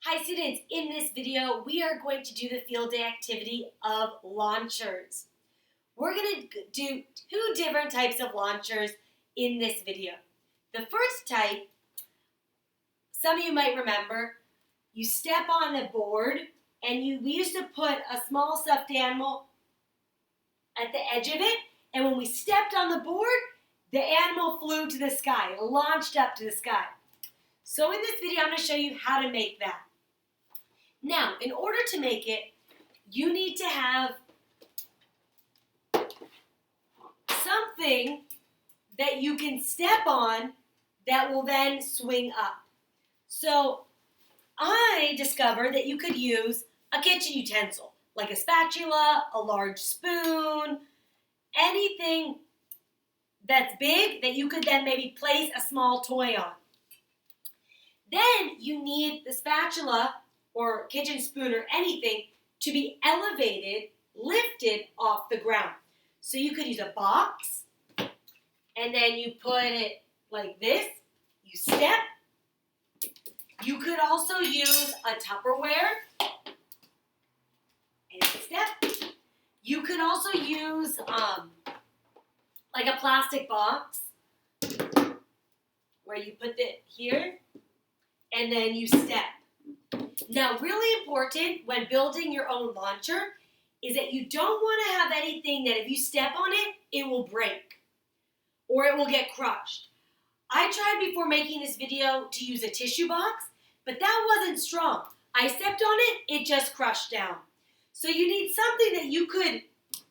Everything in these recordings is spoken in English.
Hi students, in this video we are going to do the field day activity of launchers. We're going to do two different types of launchers in this video. The first type, some of you might remember, you step on the board and we used to put a small stuffed animal at the edge of it, and when we stepped on the board, the animal flew to the sky, it launched up to the sky. So in this video I'm going to show you how to make that. Now, in order to make it, you need to have something that you can step on that will then swing up. So I discovered that you could use a kitchen utensil, like a spatula, a large spoon, anything that's big that you could then maybe place a small toy on. Then you need the spatula or kitchen spoon or anything to be elevated, lifted off the ground. So you could use a box, and then you put it like this, you step. You could also use a Tupperware and step. You could also use like a plastic box where you put it here, and then you step. Now, really important when building your own launcher is that you don't want to have anything that if you step on it, it will break or it will get crushed. I tried before making this video to use a tissue box, but that wasn't strong. I stepped on it, it just crushed down. So you need something that you could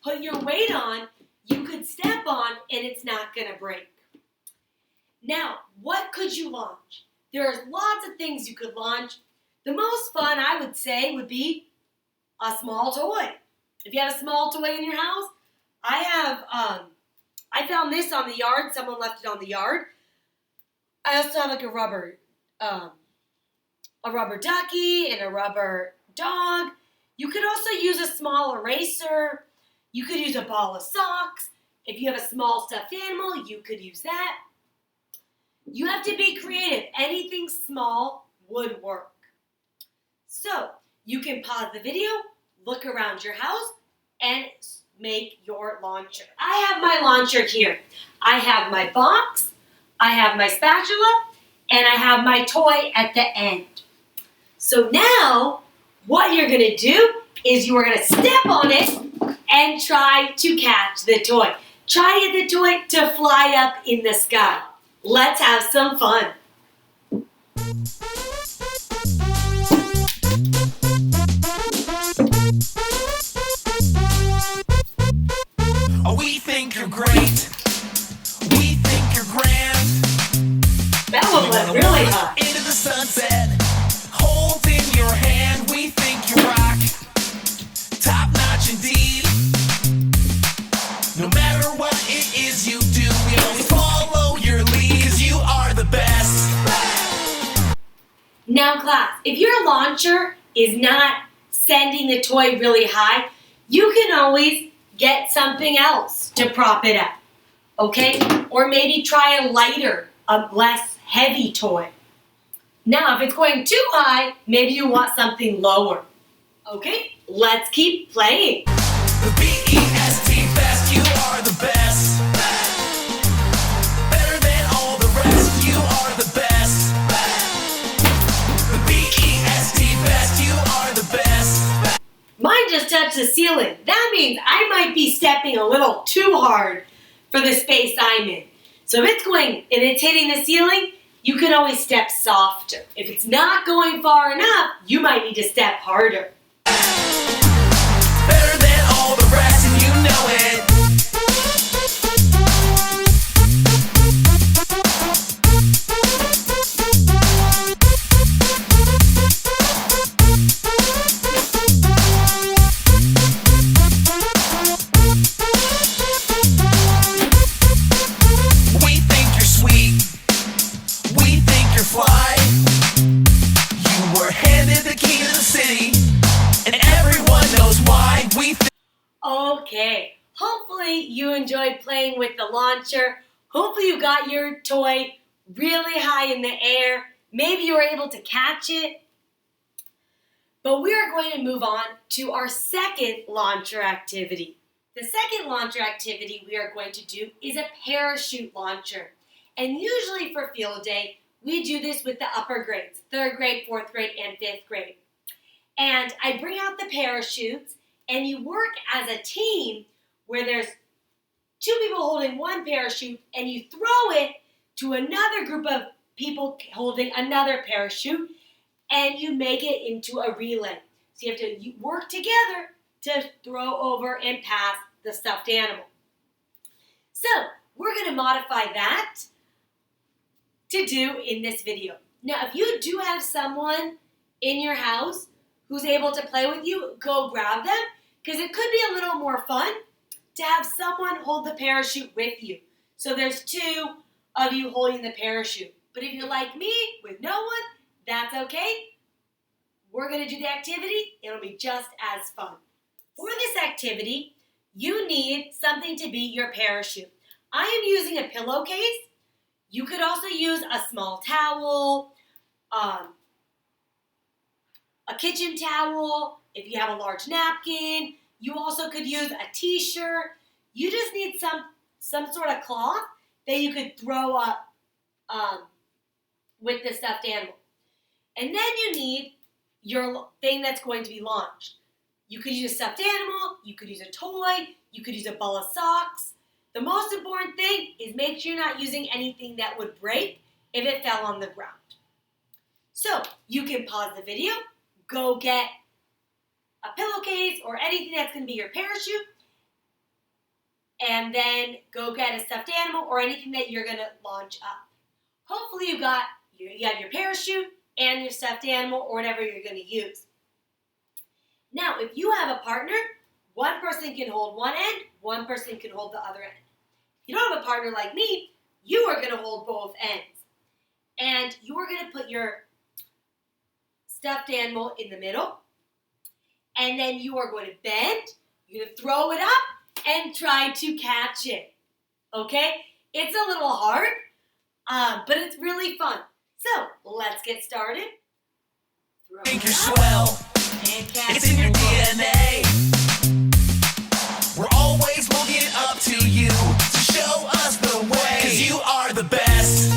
put your weight on, you could step on, and it's not going to break. Now, what could you launch? There are lots of things you could launch. The most fun, I would say, would be a small toy. If you have a small toy in your house, I found this on the yard. Someone left it on the yard. I also have like a rubber ducky and a rubber dog. You could also use a small eraser. You could use a ball of socks. If you have a small stuffed animal, you could use that. You have to be creative. Anything small would work. So, you can pause the video, look around your house, and make your launcher. I have my launcher here. I have my box, I have my spatula, and I have my toy at the end. So now, what you're going to do is you are going to step on it and try to catch the toy. Try to get the toy to fly up in the sky. Let's have some fun. Oh, we think you're great. We think you're grand. That one was really hot. Into the sunset, hold in your hand. We think you rock. Top notch indeed. No matter what it is you do, we always follow your lead, 'cause you are the best. Now class, if your launcher is not sending the toy really high, you can always get something else to prop it up, okay? Or maybe try a lighter, a less heavy toy. Now, if it's going too high, maybe you want something lower. Okay, let's keep playing. The B-E-S-T best, you are the best. Better than all the rest, you are the best. The B-E-S-T best, you are the best. Mine just touched the ceiling. That means I might be stepping a little too hard for the space I'm in. So if it's going and it's hitting the ceiling, you can always step softer. If it's not going far enough, you might need to step harder. Better than all the rest, and you know it. We think you're sweet. We think you're fly. You were handed the key to the city, and everyone knows why. We think. Okay, hopefully you enjoyed playing with the launcher. Hopefully you got your toy really high in the air. Maybe you were able to catch it. But we are going to move on to our second launcher activity. The second launcher activity we are going to do is a parachute launcher. And usually for field day, we do this with the upper grades, 3rd grade, 4th grade, and 5th grade. And I bring out the parachutes, and you work as a team where there's 2 people holding one parachute, and you throw it to another group of people holding another parachute, and you make it into a relay. So you have to work together to throw over and pass the stuffed animal. So we're going to modify that to do in this video. Now, if you do have someone in your house who's able to play with you, go grab them, because it could be a little more fun to have someone hold the parachute with you. So there's 2 of you holding the parachute. But if you're like me, with no one, that's okay. We're going to do the activity. It'll be just as fun. For this activity, you need something to be your parachute. I am using a pillowcase. You could also use a small towel, a kitchen towel, if you have a large napkin. You also could use a t-shirt. You just need some sort of cloth that you could throw up with the stuffed animal. And then you need your thing that's going to be launched. You could use a stuffed animal, you could use a toy, you could use a ball of socks. The most important thing is make sure you're not using anything that would break if it fell on the ground. So you can pause the video, go get a pillowcase or anything that's going to be your parachute, and then go get a stuffed animal or anything that you're going to launch up. Hopefully you have your parachute and your stuffed animal or whatever you're going to use. Now, if you have a partner, one person can hold one end, one person can hold the other end. If you don't have a partner like me, you are going to hold both ends. And you are going to put your stuffed animal in the middle, and then you are going to bend, you're going to throw it up, and try to catch it. Okay? It's a little hard, but it's really fun. So, let's get started. Think you're swell. It's in your DNA. We're always looking up to you to show us the way. 'Cause you are the best.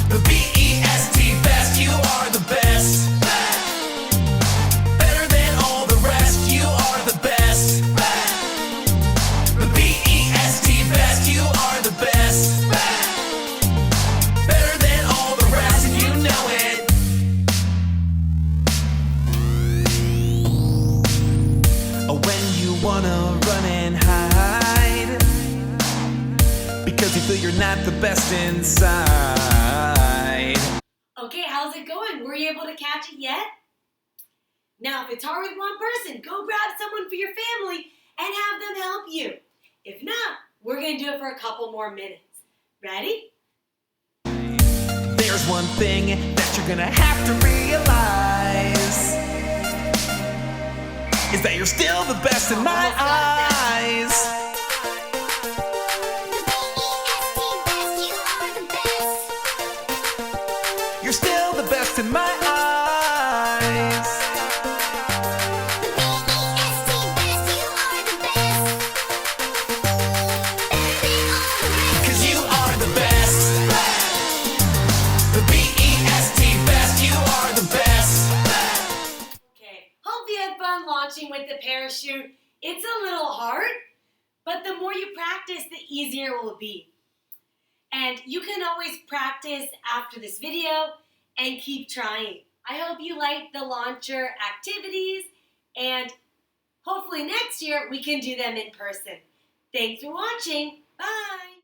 The B-E-S-T best. You are the best. Better than all the rest. You are the best. The B-E-S-T best. You are the best. Better than all the rest, and you know it. When you wanna run and hide because you feel you're not the best inside. Okay, how's it going? Were you able to catch it yet? Now, if it's hard with one person, go grab someone for your family and have them help you. If not, we're going to do it for a couple more minutes. Ready? There's one thing that you're gonna have to realize is that you're still the best in my eyes. You're still the best in my eyes. 'Cause you are the best. The B-E-S-T best. You are the best. Okay, hope you had fun launching with the parachute. It's a little hard, but the more you practice, the easier it will be. And you can always practice after this video and keep trying. I hope you like the launcher activities, and hopefully next year we can do them in person. Thanks for watching. Bye.